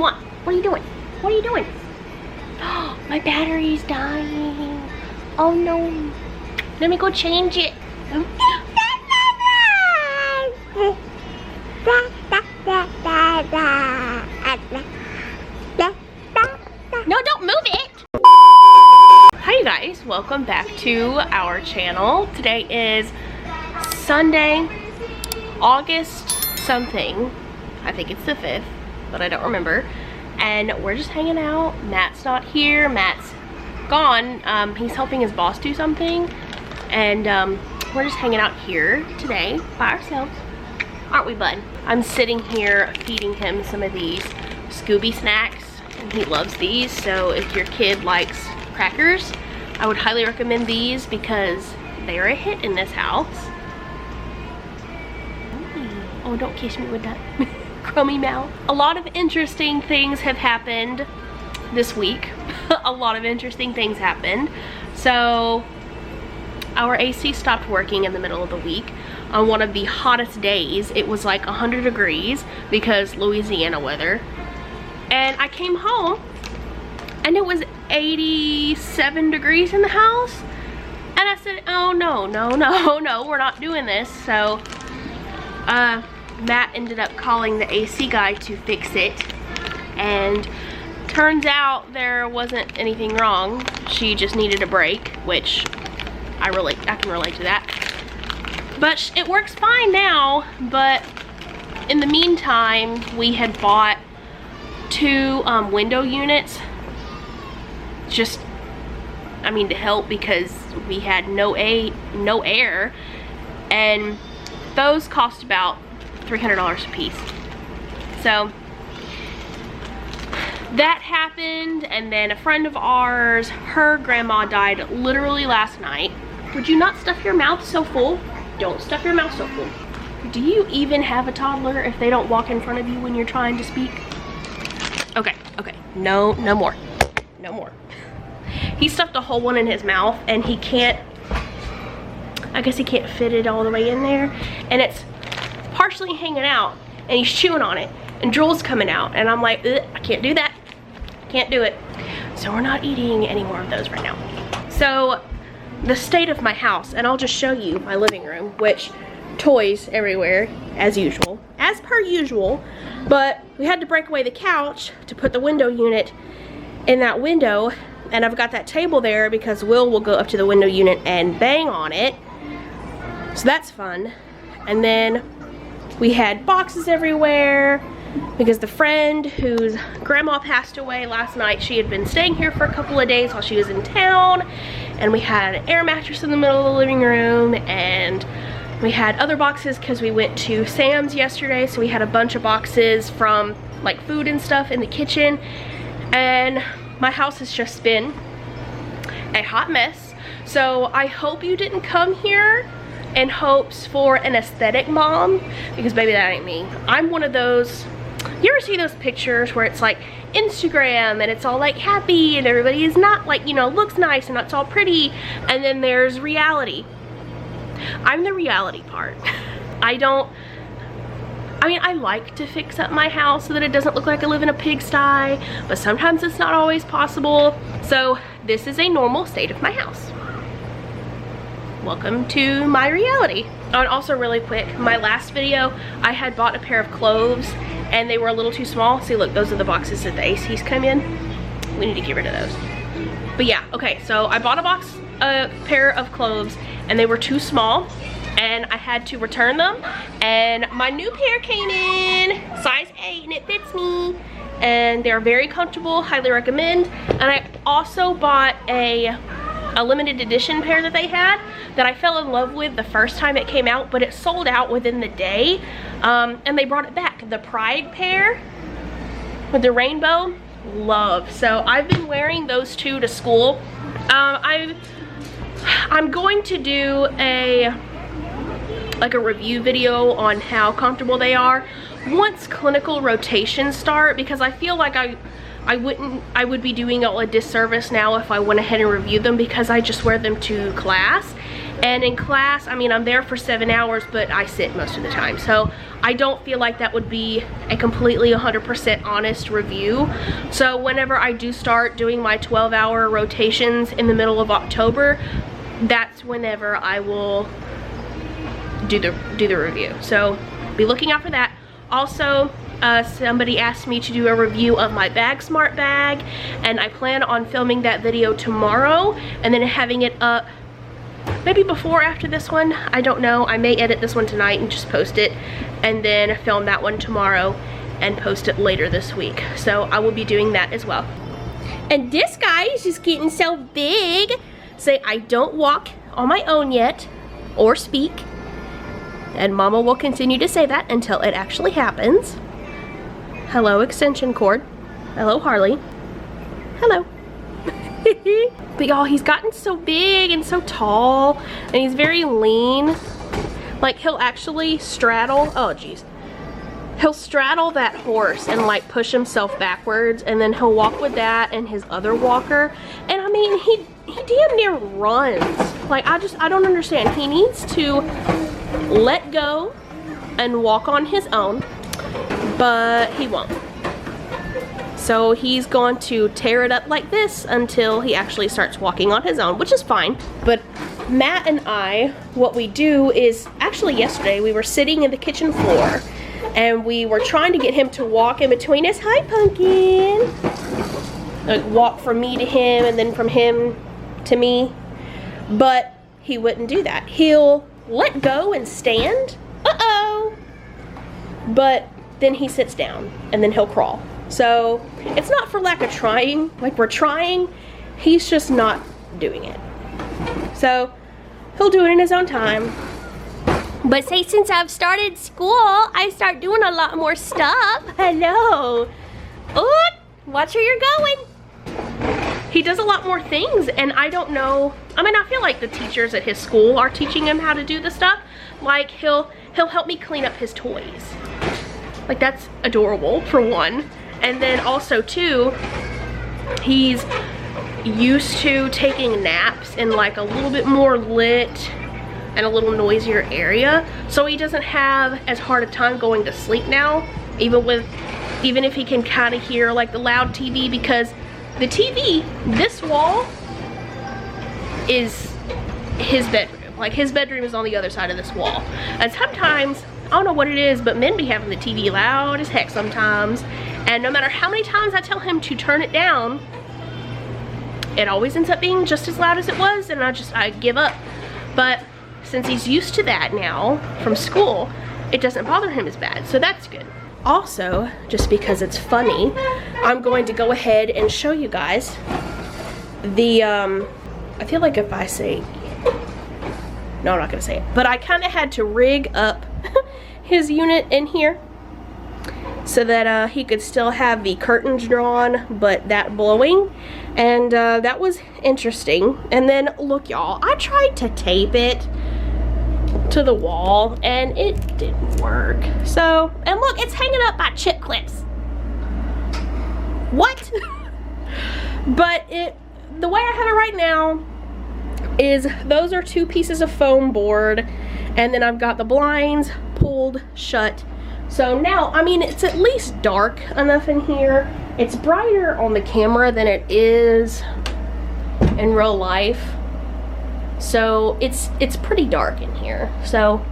want? What are you doing? What are you doing? Oh, my battery's dying. Oh no. Let me go change it. No, don't move it. Hi you guys, welcome back to our channel. Today is Sunday, August something. I think it's the 5th, but I don't remember. And we're just hanging out. Matt's not here. Matt's gone. He's helping his boss do something. And we're just hanging out here today by ourselves. Aren't we, bud? I'm sitting here feeding him some of these Scooby snacks. And he loves these. So if your kid likes crackers, I would highly recommend these because they are a hit in this house. Oh, don't kiss me with that crummy mouth. A lot of interesting things have happened this week. A lot of interesting things happened. So our AC stopped working in the middle of the week on one of the hottest days. It was like 100 degrees because Louisiana weather. And I came home and it was 87 degrees in the house. And I said, oh no, we're not doing this. So Matt ended up calling the AC guy to fix it, and turns out there wasn't anything wrong. She just needed a break, which I can relate to that. But it works fine now. But in the meantime, we had bought 2 window units, just to help because we had no air, and those cost about $300 a piece. So that happened, and then a friend of ours, her grandma died literally last night. Would you not stuff your mouth so full? Don't stuff your mouth so full. Do you even have a toddler if they don't walk in front of you when you're trying to speak? Okay, no more. He stuffed a whole one in his mouth, and he can't, I guess he can't fit it all the way in there, and it's partially hanging out, and he's chewing on it, and drool's coming out, and I'm like, I can't do that. Can't do it. So we're not eating any more of those right now. So the state of my house, and I'll just show you my living room, which toys everywhere as usual, as per usual, but we had to break away the couch to put the window unit in that window, and I've got that table there because Will go up to the window unit and bang on it. So that's fun. And then we had boxes everywhere because the friend whose grandma passed away last night, she had been staying here for a couple of days while she was in town, and we had an air mattress in the middle of the living room, and we had other boxes because we went to Sam's yesterday, so we had a bunch of boxes from like food and stuff in the kitchen, and my house has just been a hot mess. So I hope you didn't come here in hopes for an aesthetic mom, because baby, that ain't me. I'm one of those, you ever see those pictures where it's like Instagram and it's all like happy and everybody is not like, looks nice and it's all pretty, and then there's reality. I'm the reality part. I like to fix up my house so that it doesn't look like I live in a pigsty, but sometimes it's not always possible. So this is a normal state of my house. Welcome to my reality. And also really quick, my last video, I had bought a pair of clothes and they were a little too small. See, look, those are the boxes that the ACs come in. We need to get rid of those. But yeah, okay, so I bought a pair of clothes and they were too small, and I had to return them, and my new pair came in size 8 and it fits me, and they're very comfortable, highly recommend. And I also bought a limited edition pair that they had that I fell in love with the first time it came out, but it sold out within the day, and they brought it back. The Pride pair with the rainbow, love. So I've been wearing those 2 to school. I'm going to do a review video on how comfortable they are once clinical rotations start, because I feel like I would be doing a disservice now if I went ahead and reviewed them, because I just wear them to class And in class, I mean, I'm there for 7 hours, but I sit most of the time. So I don't feel like that would be a completely 100% honest review. So whenever I do start doing my 12-hour rotations in the middle of October, that's whenever I will do the review. So be looking out for that. Also, somebody asked me to do a review of my Bag Smart bag, and I plan on filming that video tomorrow and then having it up maybe before or after this one. I don't know. I may edit this one tonight and just post it, and then film that one tomorrow and post it later this week. So I will be doing that as well. And this guy is just getting so big. Say, I don't walk on my own yet or speak. And Mama will continue to say that until it actually happens. Hello, extension cord. Hello, Harley. Hello. But y'all, he's gotten so big and so tall, and he's very lean. Like, he'll actually straddle, oh geez. He'll straddle that horse and like push himself backwards, and then he'll walk with that and his other walker. And I mean, he damn near runs. Like, I don't understand. He needs to let go and walk on his own, but he won't. So he's going to tear it up like this until he actually starts walking on his own, which is fine. But Matt and I, what we do is, actually yesterday we were sitting in the kitchen floor and we were trying to get him to walk in between us. Hi, Pumpkin. Like, walk from me to him and then from him to me. But he wouldn't do that. He'll let go and stand. Uh-oh. But then he sits down and then he'll crawl. So it's not for lack of trying. Like, we're trying. He's just not doing it. So he'll do it in his own time. But say, since I've started school, I start doing a lot more stuff. Hello. Oh, watch where you're going. He does a lot more things, and I don't know. I mean, I feel like the teachers at his school are teaching him how to do the stuff. Like, he'll help me clean up his toys. Like, that's adorable, for one. And then also, too, he's used to taking naps in like a little bit more lit and a little noisier area. So he doesn't have as hard a time going to sleep now, even if he can kind of hear like the loud TV, because the TV, this wall, is his bedroom. Like, his bedroom is on the other side of this wall. And sometimes, I don't know what it is, but men be having the TV loud as heck sometimes. And no matter how many times I tell him to turn it down, it always ends up being just as loud as it was, and I give up. But since he's used to that now from school, it doesn't bother him as bad, so that's good. Also, just because it's funny, I'm going to go ahead and show you guys the, I feel like if I say, no, I'm not gonna say it, but I kind of had to rig up his unit in here so that he could still have the curtains drawn, but that blowing, and that was interesting. And then look, y'all, I tried to tape it to the wall and it didn't work. So, and look, it's hanging up by chip clips. What? But the way I have it right now is those are 2 pieces of foam board, and then I've got the blinds pulled shut. So now, I mean, it's at least dark enough in here. It's brighter on the camera than it is in real life. So it's pretty dark in here. So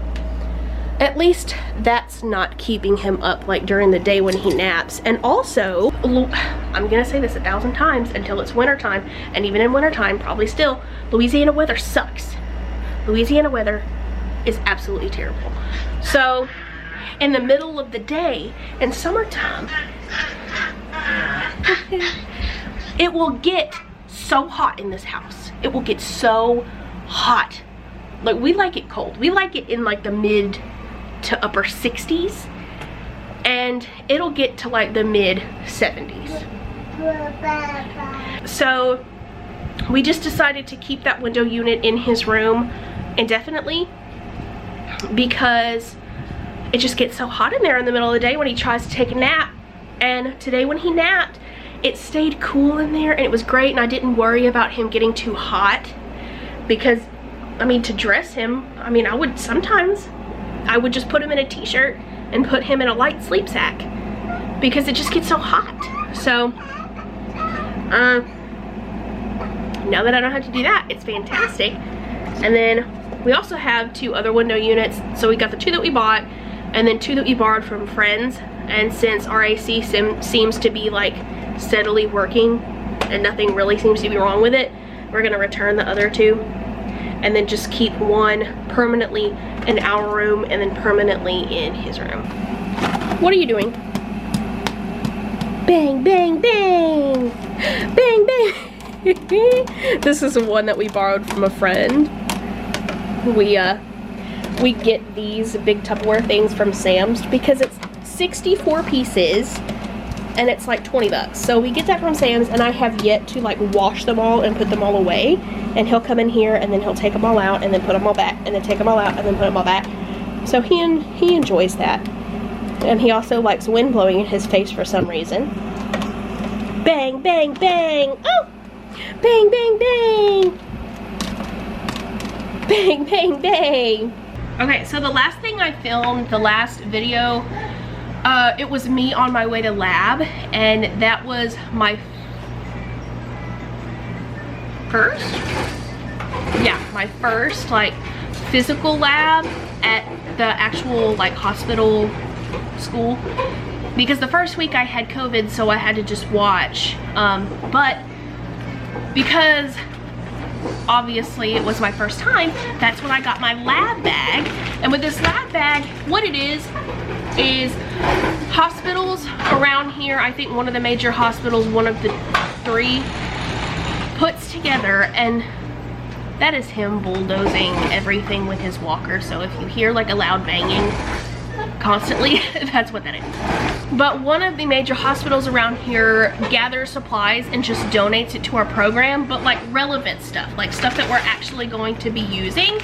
at least that's not keeping him up like during the day when he naps. And also, I'm gonna say this 1,000 times until it's wintertime, and even in wintertime, probably still, Louisiana weather sucks. Louisiana weather is absolutely terrible. So in the middle of the day in summertime, it will get so hot in this house. It will get so hot. Like, we like it cold. We like it in like the mid to upper 60s, and it'll get to like the mid 70s. So we just decided to keep that window unit in his room indefinitely, because it just gets so hot in there in the middle of the day when he tries to take a nap. And today when he napped, it stayed cool in there and it was great, and I didn't worry about him getting too hot, because I mean, to dress him, I mean, I would just put him in a t-shirt and put him in a light sleep sack because it just gets so hot. So, now that I don't have to do that, it's fantastic. And then we also have 2 other window units. So we got the 2 that we bought and then 2 that we borrowed from friends. And since our AC seems to be like steadily working and nothing really seems to be wrong with it, we're gonna return the other 2 and then just keep one permanently in our room and then permanently in his room. What are you doing? Bang, bang, bang! Bang, bang! This is the one that we borrowed from a friend. We get these big Tupperware things from Sam's because it's 64 pieces and it's like 20 bucks. So we get that from Sam's, and I have yet to like wash them all and put them all away. And he'll come in here and then he'll take them all out and then put them all back and then take them all out and then put them all back. So he enjoys that. And he also likes wind blowing in his face for some reason. Bang, bang, bang! Oh! Bang, bang, bang! Bang, bang, bang! Okay, so the last thing I filmed, the last video, it was me on my way to lab, and that was my first like physical lab at the actual like hospital school, because the first week I had COVID, so I had to just watch, but because obviously it was my first time, that's when I got my lab bag. And with this lab bag, what it is hospitals around here, I think one of the major hospitals, one of the 3, puts together, and that is him bulldozing everything with his walker. So if you hear like a loud banging constantly, that's what that is. But one of the major hospitals around here gathers supplies and just donates it to our program, but like relevant stuff, like stuff that we're actually going to be using.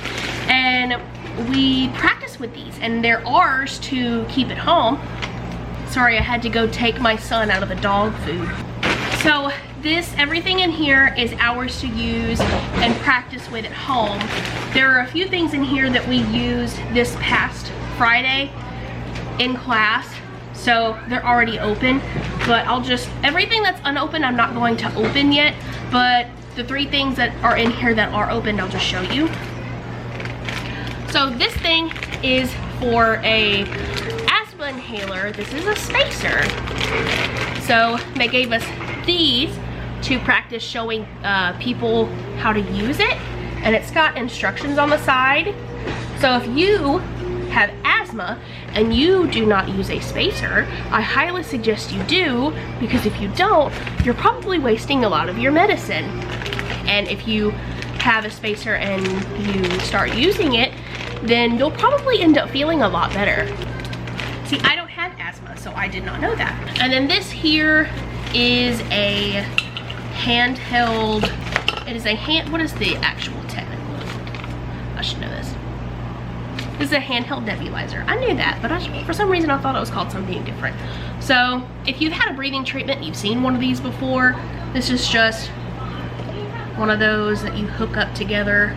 And we practice with these, and they're ours to keep at home. Sorry, I had to go take my son out of the dog food. So everything in here is ours to use and practice with at home. There are a few things in here that we used this past Friday in class, so they're already open, but everything that's unopened I'm not going to open yet, but the 3 things that are in here that are opened I'll just show you. So this thing is for a asthma inhaler. This is a spacer. So they gave us these to practice showing people how to use it, and it's got instructions on the side. So if you have asthma and you do not use a spacer, I highly suggest you do, because if you don't, you're probably wasting a lot of your medicine. And if you have a spacer and you start using it, then you'll probably end up feeling a lot better. See, I don't have asthma, so I did not know that. And then this here is a handheld, what is the actual technical? I should know this. This is a handheld nebulizer. I knew that, but for some reason I thought it was called something different. So if you've had a breathing treatment, you've seen one of these before. This is just one of those that you hook up together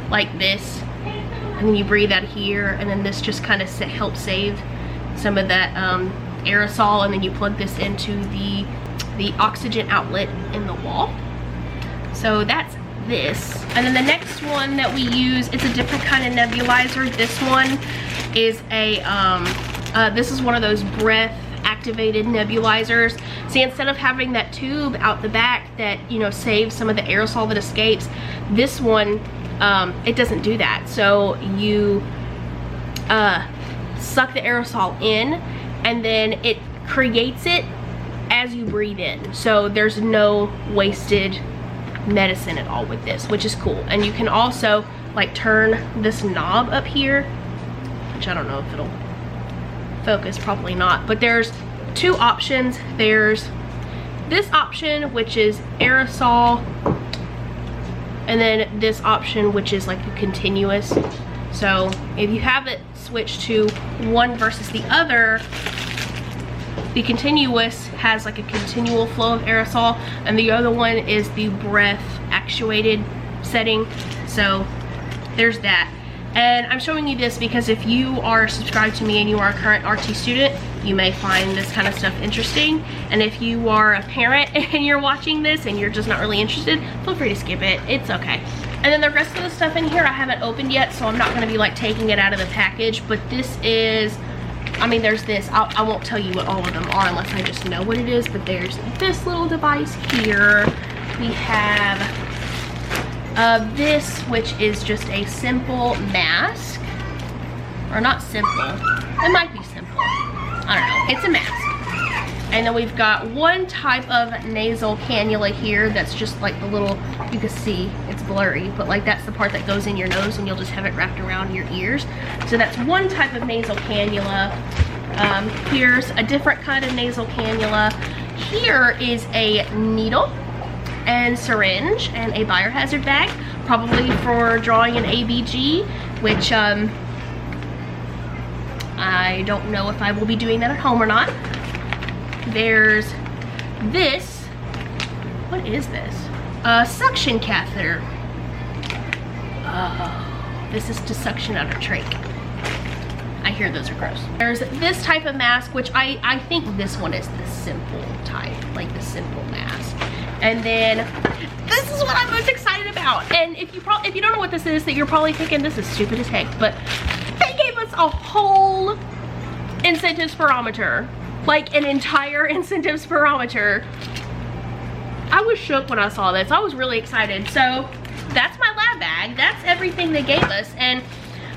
like this, and then you breathe out here, and then this just kind of helps save some of that aerosol, and then you plug this into the oxygen outlet in the wall. So that's this. And then the next one that we use, it's a different kind of nebulizer. This one is this is one of those breath activated nebulizers. See, instead of having that tube out the back that, you know, saves some of the aerosol that escapes, this one, it doesn't do that. So you suck the aerosol in, and then it creates it as you breathe in. So there's no wasted medicine at all with this, which is cool. And you can also like turn this knob up here, which I don't know if it'll focus, probably not, but there's 2 options. There's this option, which is aerosol, and then this option, which is like a continuous. So if you have it switched to one versus the other, the continuous has like a continual flow of aerosol, and the other one is the breath actuated setting. So there's that. And I'm showing you this because if you are subscribed to me and you are a current RT student, you may find this kind of stuff interesting. And if you are a parent and you're watching this and you're just not really interested, feel free to skip it. It's okay. And then the rest of the stuff in here I haven't opened yet, so I'm not gonna be like taking it out of the package, but this is, I mean, there's this, I won't tell you what all of them are unless I just know what it is, but there's this little device here. We have this, which is just a simple mask. Or not simple, it might be simple. I don't know, it's a mask. And then we've got one type of nasal cannula here that's just like the little, you can see it's blurry, but like that's the part that goes in your nose and you'll just have it wrapped around your ears. So that's one type of nasal cannula. Here's a different kind of nasal cannula. Here is a needle and syringe and a biohazard bag, probably for drawing an ABG, which I don't know if I will be doing that at home or not. There's this, what is this? A suction catheter. This is to suction out a trach. I hear those are gross. There's this type of mask, which I think this one is the simple type, like the simple mask. And then this is what I'm most excited about. And if you don't know what this is, that you're probably thinking this is stupid as heck, but they gave us a whole incentive spirometer. Like an entire incentive spirometer. I was shook when I saw this. I was really excited. So that's my lab bag. That's everything they gave us. And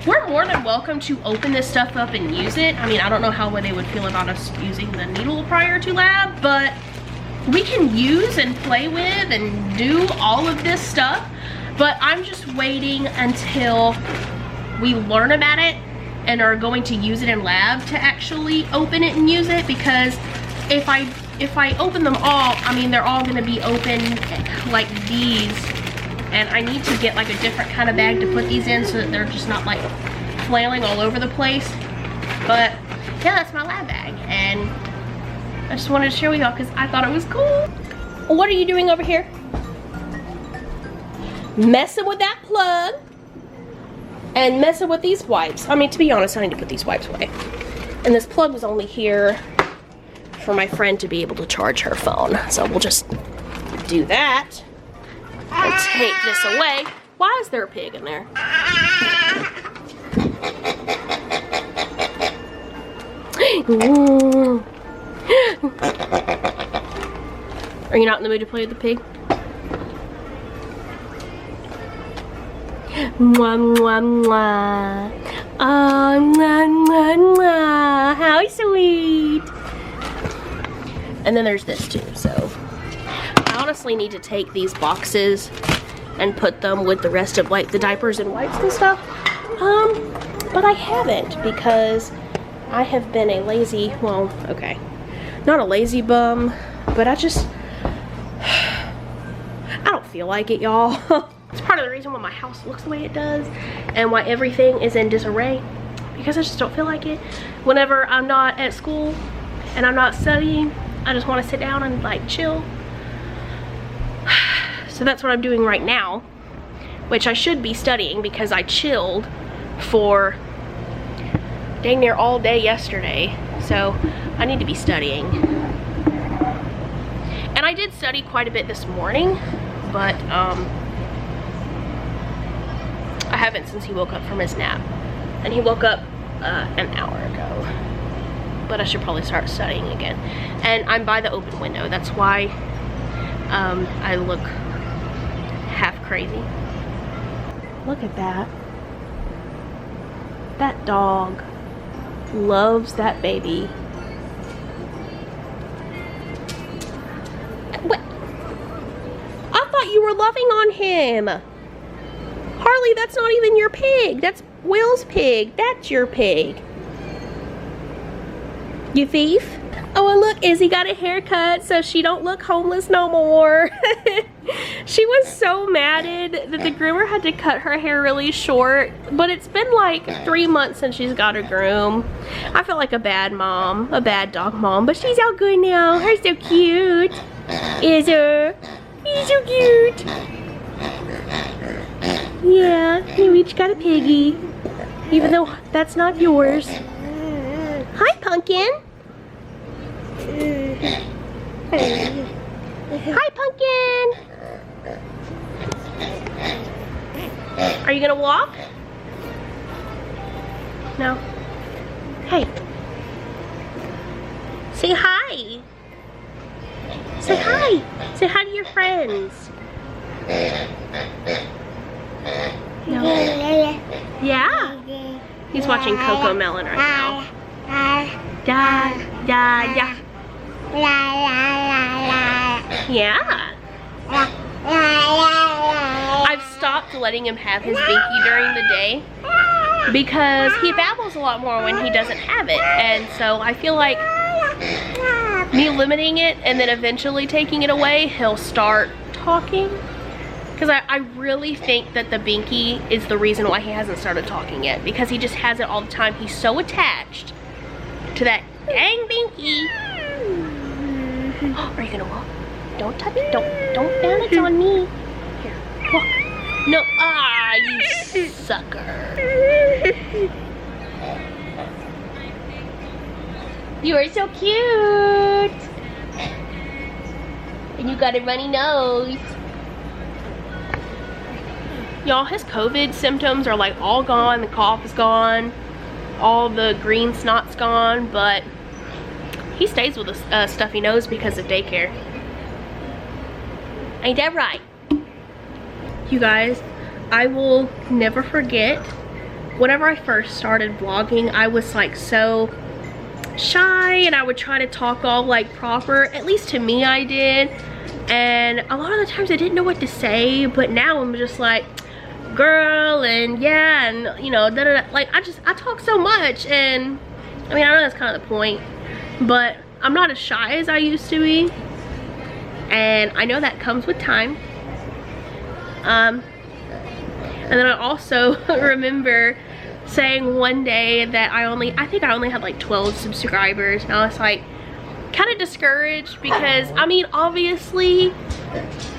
we're more than welcome to open this stuff up and use it. I mean, I don't know how they would feel about us using the needle prior to lab, but we can use and play with and do all of this stuff. But I'm just waiting until we learn about it and are going to use it in lab to actually open it and use it, because if I open them all, I mean, they're all gonna be open like these, and I need to get like a different kind of bag to put these in so that they're just not like flailing all over the place. But yeah, that's my lab bag, and I just wanted to share with y'all because I thought it was cool. What are you doing over here? Messing with that plug. And messing with these wipes. I mean, to be honest, I need to put these wipes away. And this plug was only here for my friend to be able to charge her phone. So we'll just do that. And take this away. Why is there a pig in there? Are you not in the mood to play with the pig? Mwah, mwah, mwah. Oh, mwah, mwah, mwah. How sweet. And then there's this too, so. I honestly need to take these boxes and put them with the rest of like the diapers and wipes and stuff. But I haven't, because I have been a lazy, well, okay. Not a lazy bum, but I don't feel like it, y'all. It's part of the reason why my house looks the way it does and why everything is in disarray, because I just don't feel like it. Whenever I'm not at school and I'm not studying, I just want to sit down and like chill. So that's what I'm doing right now, which I should be studying because I chilled for dang near all day yesterday. So I need to be studying. And I did study quite a bit this morning, but I haven't since he woke up from his nap. And he woke up an hour ago. But I should probably start studying again. And I'm by the open window. That's why I look half crazy. Look at that. That dog loves that baby. What? I thought you were loving on him. Harley, that's not even your pig. That's Will's pig. That's your pig. You thief. Oh, and look, Izzy got a haircut so she don't look homeless no more. She was so mad that the groomer had to cut her hair really short, but it's been like 3 months since she's got a groom. I feel like a bad mom, a bad dog mom, but she's all good now. Her so cute. Is her? He's so cute. Yeah, you each got a piggy. Even though that's not yours. Hi, Pumpkin. Hi, Pumpkin. Are you gonna walk? No. Hey. Say hi. Say hi. Say hi to your friends. No. Yeah. He's watching Coco Melon right now. Da, da, da. Yeah. I've stopped letting him have his binky during the day because he babbles a lot more when he doesn't have it. And so I feel like me limiting it and then eventually taking it away, he'll start talking. Because I really think that the binky is the reason why he hasn't started talking yet. Because he just has it all the time. He's so attached to that dang binky. Are you gonna walk? Don't touch it. Don't balance on me. Here, walk. No, you sucker. You are so cute. And you got a runny nose. Y'all, his COVID symptoms are like all gone. The cough is gone. All the green snot's gone, but he stays with a stuffy nose because of daycare. Ain't that right? You guys, I will never forget, whenever I first started vlogging, I was like so shy and I would try to talk all like proper. At least to me I did. And a lot of the times I didn't know what to say, but now I'm just like, girl, and yeah, and you know, da, da, da. Like I talk so much, and I mean, I know that's kind of the point, but I'm not as shy as I used to be, and I know that comes with time. And then I also remember saying one day that I think I only had like 12 subscribers, and I was like kind of discouraged because I mean, obviously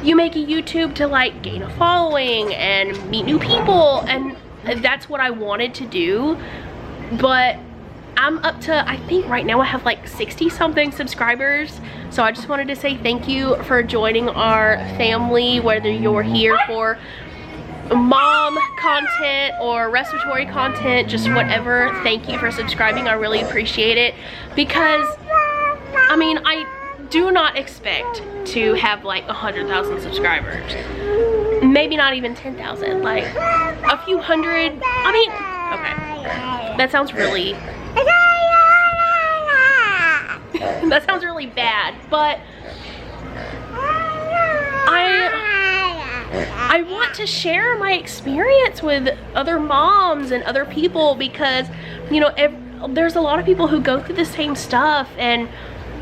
you make a YouTube to like gain a following and meet new people, and that's what I wanted to do, but I'm up to, I think right now I have like 60 something subscribers. So I just wanted to say thank you for joining our family, whether you're here for mom content or respiratory content, just whatever. Thank you for subscribing. I really appreciate it, because I mean, I do not expect to have like 100,000 subscribers. Maybe not even 10,000, like a few hundred. I mean, okay, that sounds really that sounds really bad, but I want to share my experience with other moms and other people, because you know, there's a lot of people who go through the same stuff, and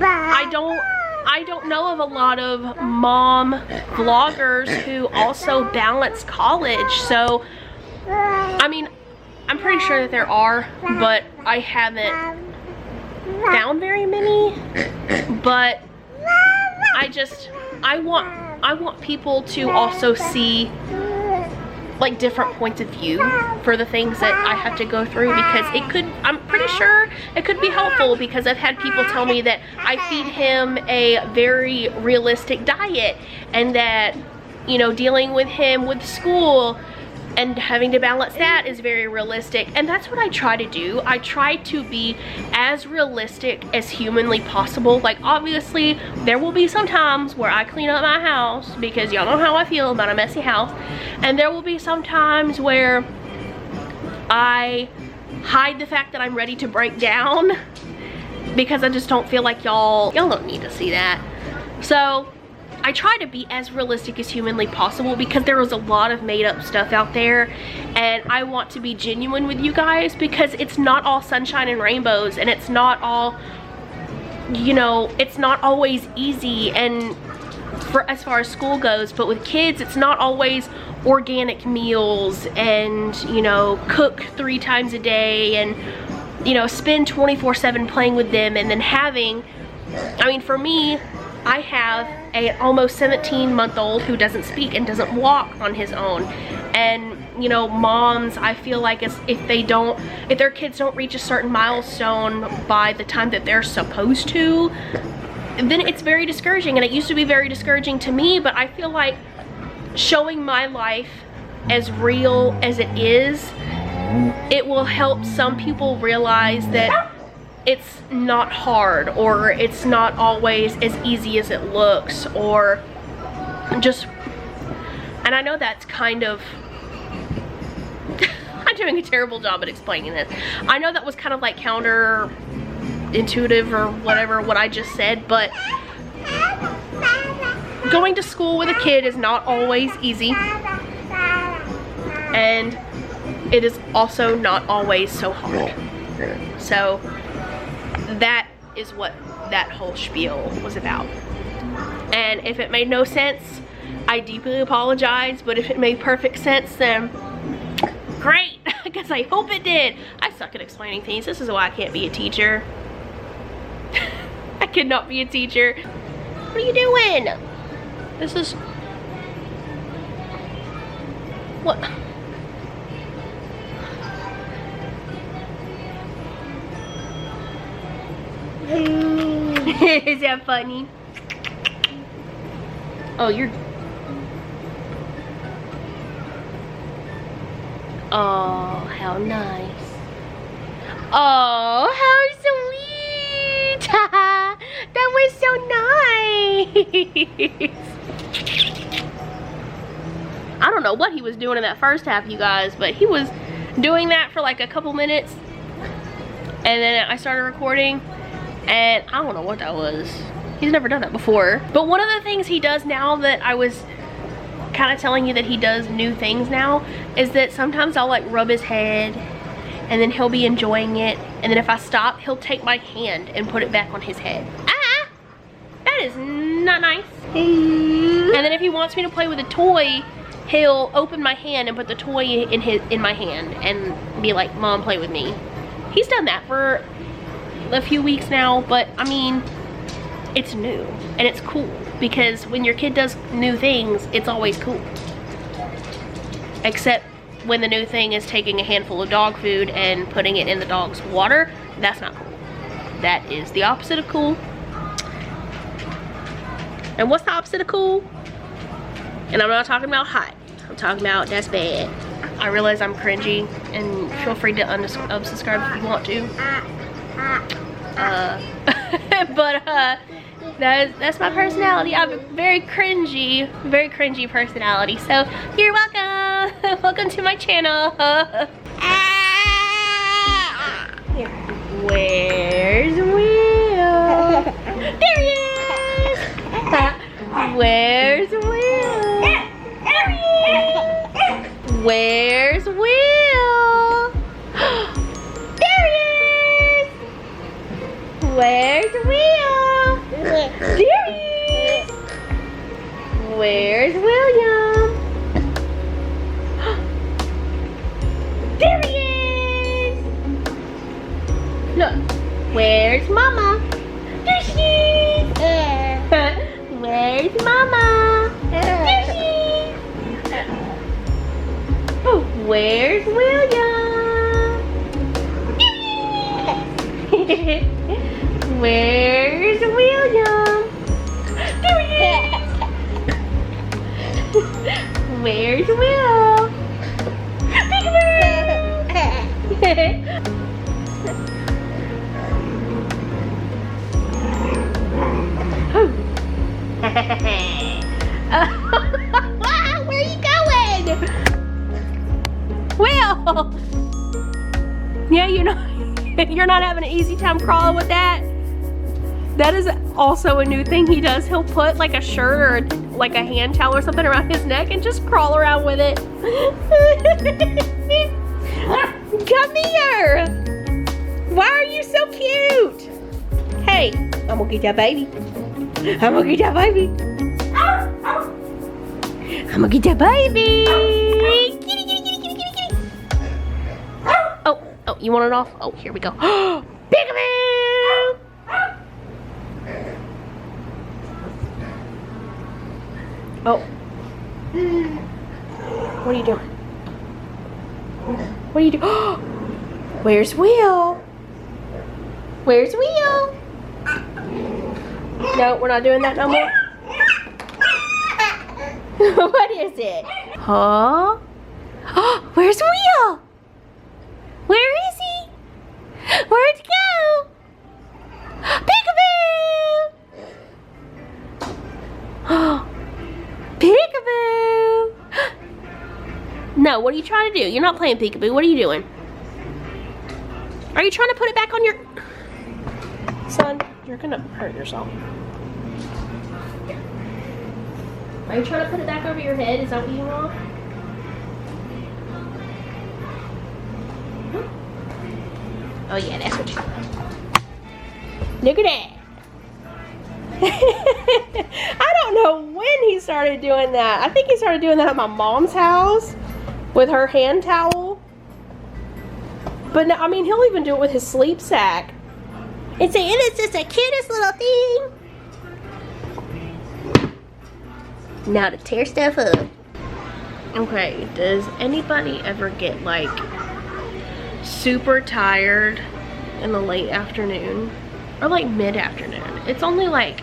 I don't know of a lot of mom vloggers who also balance college. So I mean, I'm pretty sure that there are, but I haven't found very many. But I want people to also see like different points of view for the things that I have to go through, because I'm pretty sure it could be helpful, because I've had people tell me that I feed him a very realistic diet, and that, you know, dealing with him with school and having to balance that is very realistic. And that's what I try to do. I try to be as realistic as humanly possible. Like, obviously there will be some times where I clean up my house, because y'all know how I feel about a messy house, and there will be some times where I hide the fact that I'm ready to break down, because I just don't feel like y'all don't need to see that. So I try to be as realistic as humanly possible, because there is a lot of made up stuff out there, and I want to be genuine with you guys, because it's not all sunshine and rainbows, and it's not all, you know, it's not always easy, and as far as school goes. But with kids, it's not always organic meals and, you know, cook 3 times a day and, you know, spend 24/7 playing with them, and then having, I mean, for me, I have an almost 17-month-old who doesn't speak and doesn't walk on his own. And you know, moms, I feel like if their kids don't reach a certain milestone by the time that they're supposed to, then it's very discouraging. And it used to be very discouraging to me, but I feel like showing my life as real as it is, it will help some people realize that it's not hard, or it's not always as easy as it looks, or just, and I know that's kind of, I'm doing a terrible job at explaining this. I know that was kind of like counterintuitive or whatever, what I just said, but going to school with a kid is not always easy, and it is also not always so hard. So that is what that whole spiel was about. And if it made no sense, I deeply apologize, but if it made perfect sense, then great, because I hope it did. I suck at explaining things. This is why I can't be a teacher. I could not be a teacher. What are you doing? This is... What? Is that funny? Oh, you're... Oh, how nice. Oh, how sweet. That was so nice. I don't know what he was doing in that first half, you guys, but he was doing that for like a couple minutes, and then I started recording, and I don't know what that was. He's never done that before. But one of the things he does now, that I was kind of telling you that he does new things now, is that sometimes I'll like rub his head, and then he'll be enjoying it, and then if I stop, he'll take my hand and put it back on his head. Ah, that is not nice. And then if he wants me to play with a toy, he'll open my hand and put the toy in my hand and be like, Mom, play with me. He's done that for a few weeks now, but I mean, it's new and it's cool, because when your kid does new things, it's always cool. Except when the new thing is taking a handful of dog food and putting it in the dog's water. That's not cool. That is the opposite of cool. And what's the opposite of cool? And I'm not talking about hot. I'm talking about that's bad. I realize I'm cringy, and feel free to unsubscribe if you want to. But that's my personality. I'm a very cringy personality. So you're welcome. Welcome to my channel. Where's Will? There he is. Where's Will? There he is. Where's Will? There he is. Where's Will? There he is. Where's William? There he is. Look, where's Mama? There she is. Where's Mama? There she is. Where's William? Where's William? There he is. Where's Will? Where are you going? Will! Yeah, you're not having an easy time crawling with that? That is also a new thing he does. He'll put like a shirt or like a hand towel or something around his neck and just crawl around with it. Come here! Why are you so cute? Hey, I'm gonna get that baby. I'm gonna get that baby. I'm gonna get that baby. Kitty, kitty, kitty, kitty, kitty, kitty. Oh, you want it off? Oh, here we go. Peekaboo! Oh. What are you doing? What do you do? Where's Will? Where's Will? No, we're not doing that no more. What is it? Huh? Where's Will? Where is he? Where'd he go? Peekaboo! Peekaboo! No, what are you trying to do? You're not playing peekaboo. What are you doing? Are you trying to put it back on your... Son, you're gonna hurt yourself. Are you trying to put it back over your head? Is that what you want? Oh yeah, that's what you want. Look at that. I don't know when he started doing that. I think he started doing that at my mom's house with her hand towel. But no, I mean, he'll even do it with his sleep sack. And say, it's just the cutest little thing. Now to tear stuff up. Okay, does anybody ever get like super tired in the late afternoon or like mid-afternoon? It's only like,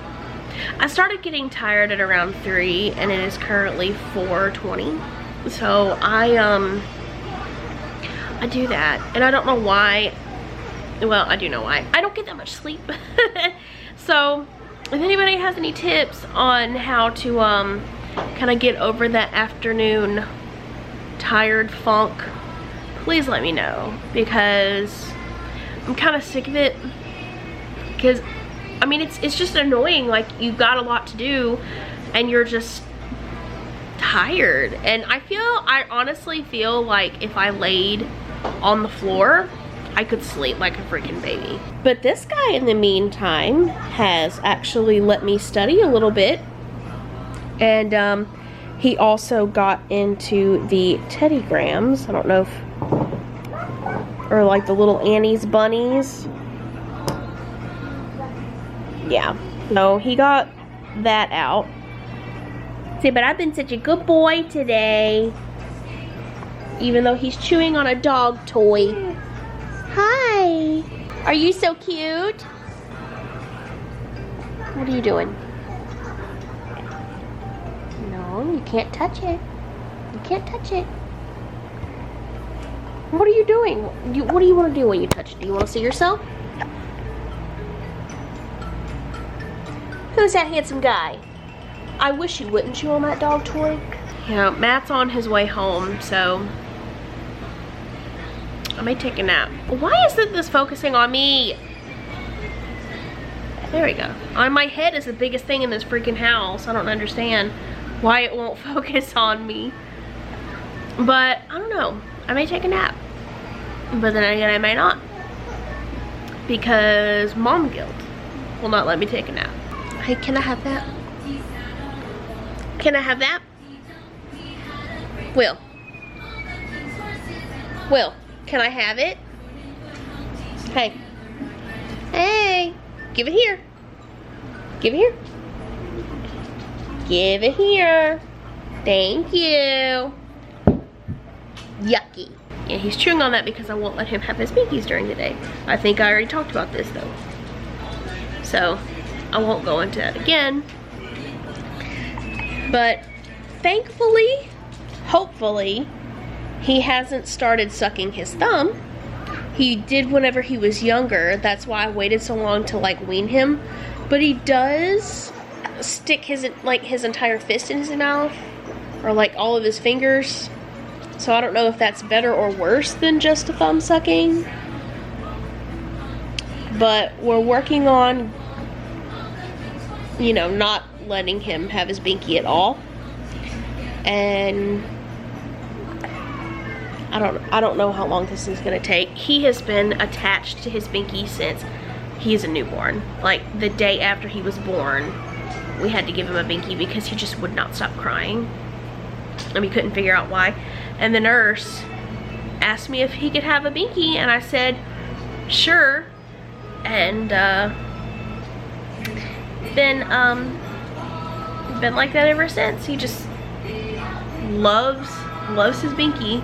I started getting tired at around 3 and it is currently 4:20. So I do that, and I don't know why. Well, I do know why. I don't get that much sleep. So if anybody has any tips on how to kind of get over that afternoon tired funk, please let me know, because I'm kind of sick of it. Because I mean, it's just annoying. Like, you've got a lot to do and you're just tired. And I honestly feel like if I laid on the floor, I could sleep like a freaking baby. But this guy in the meantime has actually let me study a little bit. And he also got into the Teddy Grahams. I don't know if, or like the little Annie's bunnies. Yeah, so he got that out. See, but I've been such a good boy today. Even though he's chewing on a dog toy. Hi. Are you so cute? What are you doing? No, you can't touch it. You can't touch it. What are you doing? What do you want to do when you touch it? Do you want to see yourself? Who's that handsome guy? I wish you wouldn't chew on that dog toy. You know, Matt's on his way home, so I may take a nap. Why isn't this focusing on me? There we go. On my head is the biggest thing in this freaking house. I don't understand why it won't focus on me. But I don't know. I may take a nap. But then again, I may not. Because mom guilt will not let me take a nap. Hey, can I have that? Can I have that? Will. Will, can I have it? Hey. Hey. Give it here. Give it here. Give it here. Thank you. Yucky. Yeah, he's chewing on that because I won't let him have his binkies during the day. I think I already talked about this though. So, I won't go into that again. But thankfully, hopefully, he hasn't started sucking his thumb. He did whenever he was younger. That's why I waited so long to like wean him. But he does stick his entire fist in his mouth, or like all of his fingers. So I don't know if that's better or worse than just a thumb sucking. But we're working on, you know, not letting him have his binky at all. And I don't know how long this is gonna take. He has been attached to his binky since he is a newborn. Like the day after he was born, we had to give him a binky because he just would not stop crying. And we couldn't figure out why. And the nurse asked me if he could have a binky, and I said, sure. And been like that ever since. He just loves his binky.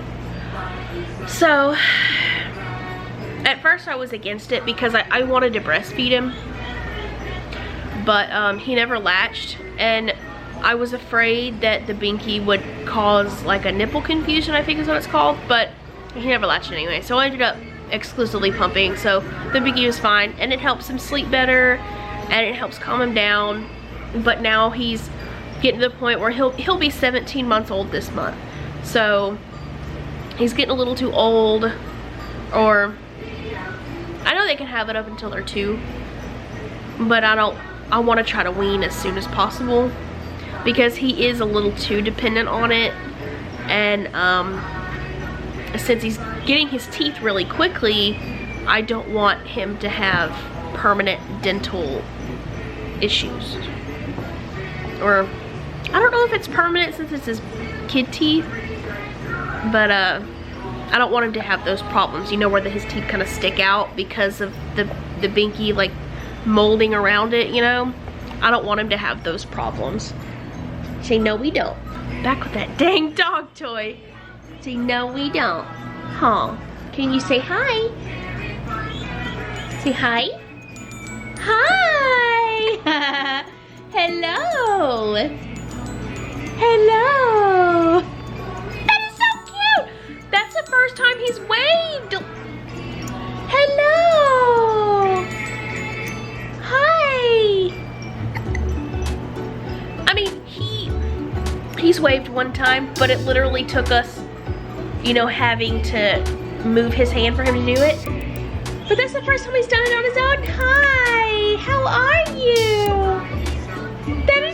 So, at first I was against it because I wanted to breastfeed him. But he never latched, and I was afraid that the binky would cause like a nipple confusion, I think is what it's called, but he never latched anyway. So I ended up exclusively pumping, so the binky was fine, and it helps him sleep better, and it helps calm him down. But now he's getting to the point where he'll be 17 months old this month. So he's getting a little too old, or I know they can have it up until they're 2, but I want to try to wean as soon as possible because he is a little too dependent on it. And since he's getting his teeth really quickly, I don't want him to have permanent dental issues. Or I don't know if it's permanent since it's his kid teeth, but I don't want him to have those problems, you know, where his teeth kind of stick out because of the binky like molding around it, you know. I don't want him to have those problems. Say no we don't. Back with that dang dog toy. Say no we don't. Huh? Can you say hi? Say hi. Hi. Hello. Hello. That is so cute. That's the first time he's waved. Hello. Hi. I mean, he's waved one time, but it literally took us, you know, having to move his hand for him to do it. But that's the first time he's done it on his own. Hi, how are you? That is